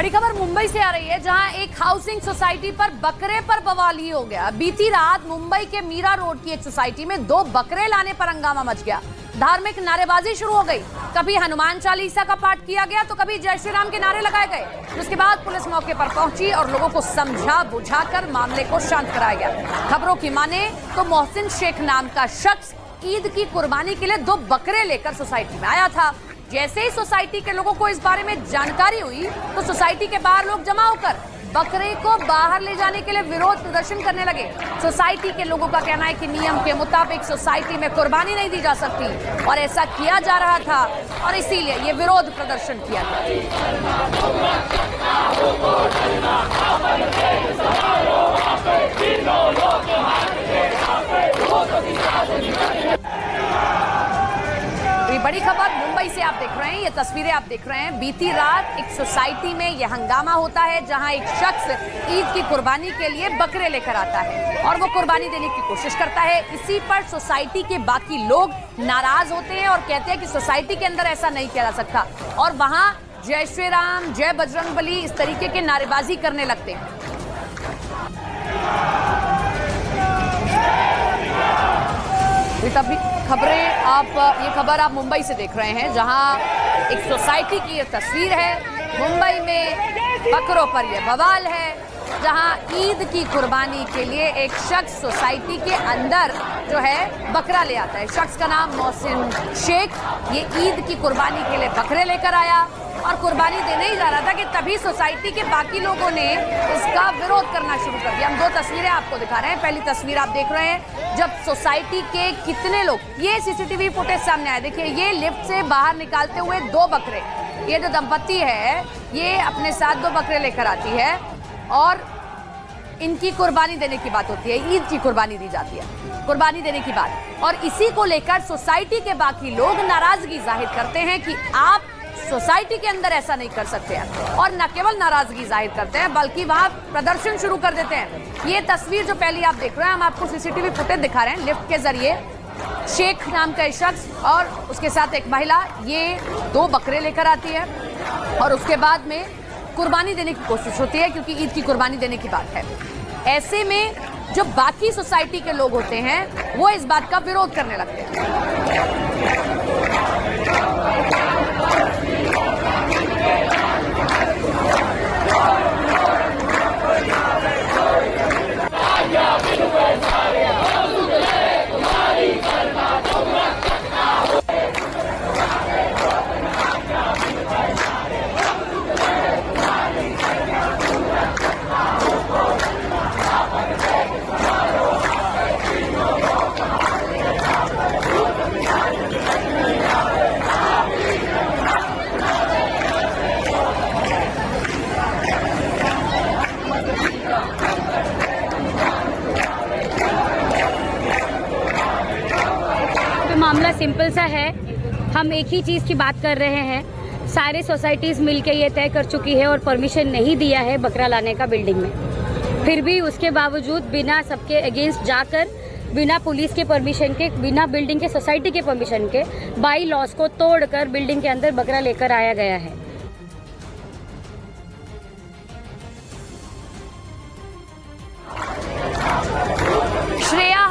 बड़ी खबर मुंबई से आ रही है, जहां एक हाउसिंग सोसाइटी पर बकरे पर बवाल ही हो गया। बीती रात मुंबई के मीरा रोड की एक सोसाइटी में 2 बकरे लाने पर हंगामा मच गया। धार्मिक नारेबाजी शुरू हो गई। कभी हनुमान चालीसा का पाठ किया गया तो कभी जय श्री राम के नारे लगाए गए। जिसके बाद पुलिस मौके पर पहुंची और लोगों को समझा बुझाकर मामले को शांत कराया गया। खबरों की माने तो मोहसिन शेख नाम का शख्स ईद की कुर्बानी के लिए 2 बकरे लेकर सोसाइटी में आया था। जैसे ही सोसाइटी के लोगों को इस बारे में जानकारी हुई तो सोसाइटी के बाहर लोग जमा होकर बकरे को बाहर ले जाने के लिए विरोध प्रदर्शन करने लगे। सोसाइटी के लोगों का कहना है कि नियम के मुताबिक सोसाइटी में कुर्बानी नहीं दी जा सकती और ऐसा किया जा रहा था और इसीलिए ये विरोध प्रदर्शन किया गया। बड़ी खबर मुंबई से आप देख रहे हैं, ये तस्वीरें आप देख रहे हैं। बीती रात एक सोसाइटी में यह हंगामा होता है, जहां एक शख्स ईद की कुर्बानी के लिए बकरे लेकर आता है और वो कुर्बानी देने की कोशिश करता है। इसी पर सोसाइटी के बाकी लोग नाराज होते हैं और कहते हैं कि सोसाइटी के अंदर ऐसा नहीं किया जा सकता और वहां जय श्री राम, जय बजरंगबली इस तरीके के नारेबाजी करने लगते हैं। तभी खबरें ये खबर आप मुंबई से देख रहे हैं, जहां एक सोसाइटी की ये तस्वीर है। मुंबई में बकरों पर यह बवाल है, जहां ईद की कुर्बानी के लिए एक शख्स सोसाइटी के अंदर जो है बकरा ले आता है। शख्स का नाम मोहसिन शेख, ये ईद की कुर्बानी के लिए बकरे लेकर आया और कुर्बानी देने ही जा रहा था कि तभी सोसाइटी के बाकी लोगों ने इसका विरोध करना शुरू कर दिया। हम 2 तस्वीरें आपको दिखा रहे हैं। पहली तस्वीर आप देख रहे हैं जब सोसाइटी के कितने लोग, ये सीसीटीवी फुटेज सामने आया, देखिए ये लिफ्ट से बाहर निकालते हुए 2 बकरे, ये जो दंपत्ति है ये अपने साथ 2 बकरे लेकर आती है और इनकी कुर्बानी देने की बात होती है। ईद की कुर्बानी दी जाती है, कुर्बानी देने की बात, और इसी को लेकर सोसाइटी के बाकी लोग नाराजगी जाहिर करते हैं कि आप सोसाइटी के अंदर ऐसा नहीं कर सकते हैं और न केवल नाराजगी जाहिर करते हैं बल्कि वहां प्रदर्शन शुरू कर देते हैं। ये तस्वीर जो पहली आप देख रहे हैं, हम आपको सीसीटीवी फुटेज दिखा रहे हैं। लिफ्ट के जरिए शेख नाम का एक शख्स और उसके साथ एक महिला ये 2 बकरे लेकर आती है और उसके बाद में कुर्बानी देने की कोशिश होती है, क्योंकि ईद की कुर्बानी देने की बात है। ऐसे में जो बाकी सोसाइटी के लोग होते हैं वो इस बात का विरोध करने लगते हैं। मामला सिंपल सा है, हम एक ही चीज़ की बात कर रहे हैं। सारे सोसाइटीज़ मिलके ये तय कर चुकी है और परमिशन नहीं दिया है बकरा लाने का बिल्डिंग में। फिर भी उसके बावजूद बिना सबके अगेंस्ट जाकर, बिना पुलिस के परमिशन के, बिना बिल्डिंग के सोसाइटी के परमिशन के, बाई लॉस को तोड़कर बिल्डिंग के अंदर बकरा लेकर आया गया है।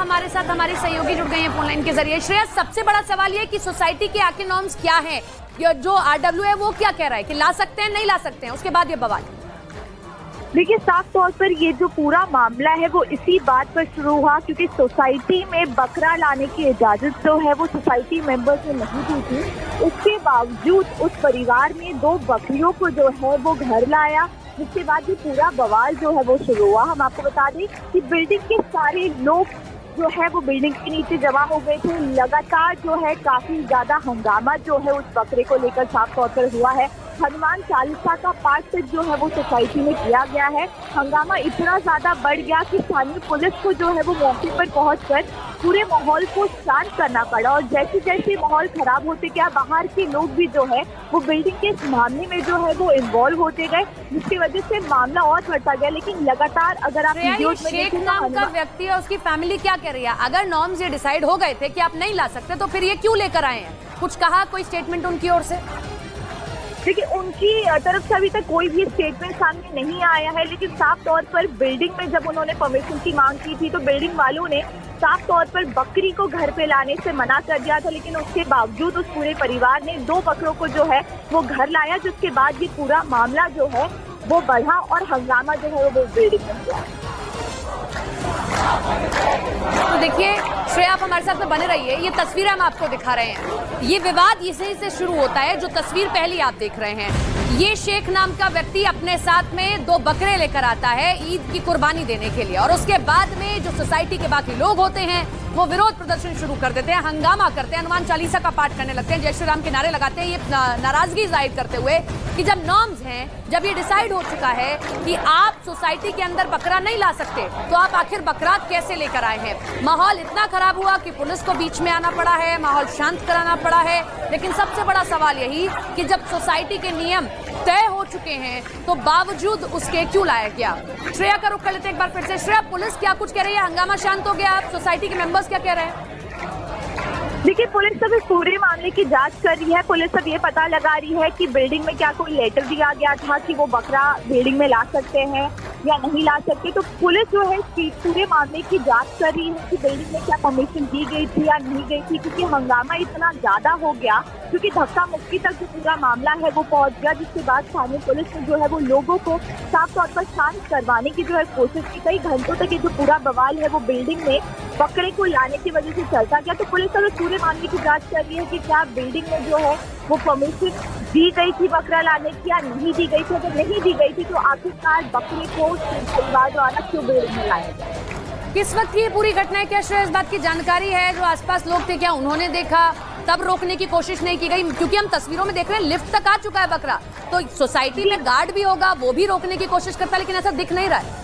हमारे साथ हमारी सहयोगी जुड़ गई हैं फोन लाइन के जरिए। श्रेया, सबसे बड़ा सवाल ये कि सोसाइटी के आखिर नॉर्म्स क्या हैं? जो आरडब्ल्यू है वो क्या कह रहा है कि ला सकते हैं, नहीं ला सकते हैं? उसके बाद ये बवाल। देखिए, साफ तौर पर ये जो पूरा मामला है वो इसी बात पर शुरू हुआ क्योंकि सोसाइटी में बकरा लाने की इजाजत जो है वो सोसाइटी मेंबर्स ने नहीं दी थी। उसके बावजूद उस परिवार ने 2 बकरियों को जो है वो घर लाया, जिसके बाद ये पूरा बवाल जो है वो शुरू हुआ। हम आपको बता दें कि बिल्डिंग के सारे लोग जो है वो बिल्डिंग के नीचे जमा हो गए थे। लगातार जो है काफी ज्यादा हंगामा जो है उस बकरे को लेकर साफ तौर पर हुआ है। हनुमान चालीसा का पाठ तक जो है वो सोसाइटी में किया गया है। हंगामा इतना ज्यादा बढ़ गया कि स्थानीय पुलिस को जो है वो मौके पर पहुंचकर पूरे माहौल को शांत करना पड़ा और जैसे जैसे माहौल खराब होते गया, बाहर के लोग भी जो है वो बिल्डिंग के इस मामले में जो है वो इन्वॉल्व होते गए, जिसकी वजह से मामला और बढ़ता गया। लेकिन लगातार अगर आप वीडियोस में शेख नाम का व्यक्ति और उसकी फैमिली क्या कह रही है? अगर नॉर्म्स ये डिसाइड हो गए थे कि आप नहीं ला सकते तो फिर ये क्यों लेकर आए हैं? कुछ कहा, कोई स्टेटमेंट उनकी ओर से? देखिए, उनकी तरफ से अभी तक कोई भी स्टेटमेंट सामने नहीं आया है, लेकिन साफ तौर पर बिल्डिंग में जब उन्होंने परमिशन की मांग की थी तो बिल्डिंग वालों ने साफ तौर पर बकरी को घर पे लाने से मना कर दिया था, लेकिन उसके बावजूद उस पूरे परिवार ने 2 बकरों को जो है वो घर लाया, जिसके बाद ये पूरा मामला जो है वो बढ़ा और हंगामा जो है वो बिल्डिंग में हुआ। तो देखिए श्रेया, आप हमारे साथ में बने रहिए, ये तस्वीरें हम आपको दिखा रहे हैं। ये विवाद इसी से शुरू होता है। जो तस्वीर पहली आप देख रहे हैं, ये शेख नाम का व्यक्ति अपने साथ में 2 बकरे लेकर आता है ईद की कुर्बानी देने के लिए, और उसके बाद में जो सोसाइटी के बाकी लोग होते हैं वो विरोध प्रदर्शन शुरू कर देते हैं, हंगामा करते हैं, हनुमान चालीसा का पाठ करने लगते हैं, जय श्री राम के नारे लगाते हैं, ये नाराजगी जाहिर करते हुए कि जब नॉर्म्स हैं, जब ये डिसाइड हो चुका है कि आप सोसाइटी के अंदर बकरा नहीं ला सकते, तो आप आखिर बकरात कैसे लेकर आए हैं। माहौल इतना खराब हुआ कि पुलिस को बीच में आना पड़ा है, माहौल शांत कराना पड़ा है। लेकिन सबसे बड़ा सवाल यही कि जब सोसाइटी के नियम तय हो चुके हैं तो बावजूद उसके क्यों लाया गया। श्रेया का रुख कर लेते हैं एक बार फिर से। श्रेया, पुलिस क्या कुछ कह रही है? हंगामा शांत हो गया, आप सोसाइटी के मेंबर्स क्या कह रहे हैं? देखिए, पुलिस अब इस पूरे मामले की जांच कर रही है। पुलिस अब ये पता लगा रही है कि बिल्डिंग में क्या कोई लेटर दिया गया था कि वो बकरा बिल्डिंग में ला सकते हैं या नहीं ला सकते। तो पुलिस जो है पूरे मामले की जांच कर रही है कि बिल्डिंग में क्या परमिशन दी गई थी या नहीं गई थी, क्योंकि हंगामा इतना ज्यादा हो गया, क्योंकि धक्का मुक्की तक जो पूरा मामला है वो पहुंच गया, जिसके बाद स्थानीय पुलिस ने जो है वो लोगों को साफ तौर पर शांत करवाने की जो है कोशिश की। कई घंटों तक ये जो पूरा बवाल है वो बिल्डिंग में बकरे को लाने की वजह से चलता गया। तो पुलिस अब पूरे मामले की जांच कर रही है कि क्या बिल्डिंग में जो है वो परमिशन दी गई थी बकरा लाने की या नहीं दी गई थी। अगर नहीं दी गई थी तो आखिरकार बकरे को परिवार द्वारा क्यों बिल्डिंग में लाया गया। किस वक्त की ये पूरी घटना है? क्या श्रेया इस बात की जानकारी है? जो आसपास लोग थे, क्या उन्होंने देखा? तब रोकने की कोशिश नहीं की गई? क्योंकि हम तस्वीरों में देख रहे हैं लिफ्ट तक आ चुका है बकरा, तो सोसाइटी में गार्ड भी होगा, वो भी रोकने की कोशिश करता है, लेकिन ऐसा दिख नहीं रहा है।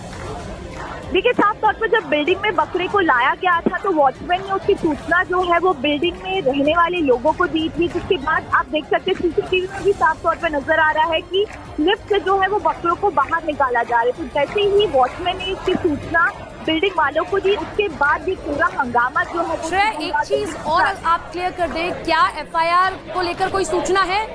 देखिए, साफ तौर पर जब बिल्डिंग में बकरे को लाया गया था तो वॉचमैन ने उसकी सूचना जो है वो बिल्डिंग में रहने वाले लोगों को दी थी, जिसके बाद आप देख सकते हैं सीसीटीवी में भी साफ तौर पर नजर आ रहा है कि लिफ्ट से जो है वो बकरों को बाहर निकाला जा रहा है। तो जैसे ही वॉचमैन ने इसकी सूचना बिल्डिंग वालों को दी, उसके बाद ये पूरा हंगामा जो है। श्रेया, एक चीज और आप क्लियर कर दें, क्या एफआईआर को लेकर कोई सूचना है?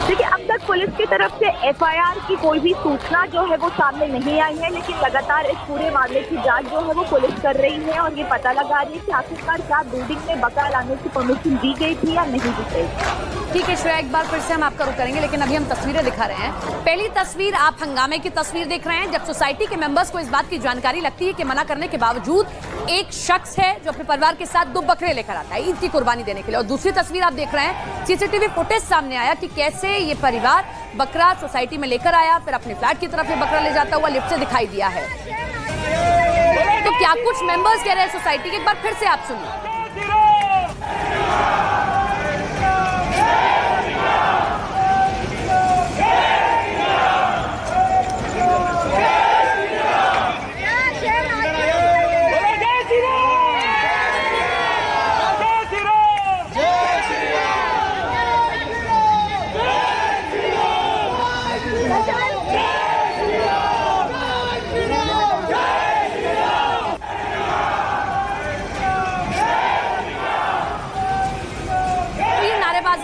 देखिए, अब तक पुलिस की तरफ से एफआईआर की कोई भी सूचना जो है वो सामने नहीं आई है, लेकिन लगातार इस पूरे मामले की जांच जो है वो पुलिस कर रही है और ये पता लगा रही है कि आखिरकार क्या बिल्डिंग में बकरा लाने की परमिशन दी गई थी या नहीं दी गई। ठीक है श्रेया, एक बार फिर से हम आपका रुख करेंगे, लेकिन अभी हम तस्वीरें दिखा रहे हैं। पहली तस्वीर, आप हंगामे की तस्वीर देख रहे हैं जब सोसाइटी के मेंबर्स को इस बात की जानकारी लगती है कि मना करने के बावजूद एक शख्स है जो अपने परिवार के साथ 2 बकरे लेकर आता है ईद की कुर्बानी देने के लिए। और दूसरी तस्वीर आप देख रहे हैं, सीसीटीवी फुटेज सामने आया कि कैसे ये परिवार बकरा सोसाइटी में लेकर आया, फिर अपने फ्लैट की तरफ ये बकरा ले जाता हुआ लिफ्ट से दिखाई दिया है। तो क्या कुछ मेंबर्स कह रहे हैं सोसाइटी के, एक बार फिर से आप सुनिए।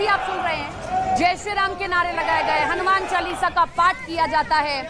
आप सुन रहे हैं, जय श्री राम के नारे लगाए गए, हनुमान चालीसा का पाठ किया जाता है।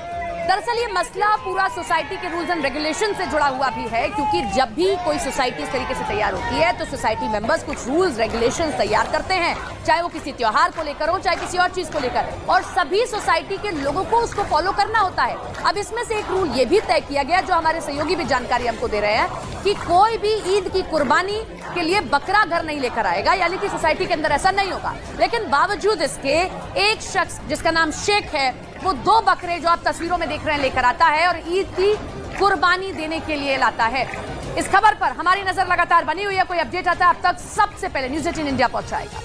दरअसल ये मसला पूरा सोसाइटी के रूल्स एंड रेगुलेशन से जुड़ा हुआ भी है, क्योंकि जब भी कोई सोसाइटी इस तरीके से तैयार होती है तो सोसाइटी मेंबर्स कुछ रूल्स रेगुलेशंस तैयार करते हैं, चाहे वो किसी त्योहार को लेकर हो, चाहे किसी और चीज को लेकर, और सभी सोसाइटी के लोगों को उसको फॉलो करना होता है। अब इसमें से एक रूल ये भी तय किया गया, जो हमारे सहयोगी भी जानकारी हमको दे रहे हैं, कि कोई भी ईद की कुर्बानी के लिए बकरा घर नहीं लेकर आएगा, यानी कि सोसाइटी के अंदर ऐसा नहीं होगा। लेकिन बावजूद इसके एक शख्स जिसका नाम शेख है, वो 2 बकरे जो आप तस्वीरों में देख रहे हैं लेकर आता है और ईद की कुर्बानी देने के लिए लाता है। इस खबर पर हमारी नजर लगातार बनी हुई है, कोई अपडेट आता है अब तक सबसे पहले न्यूज़ 18 इंडिया पहुंचाएगा।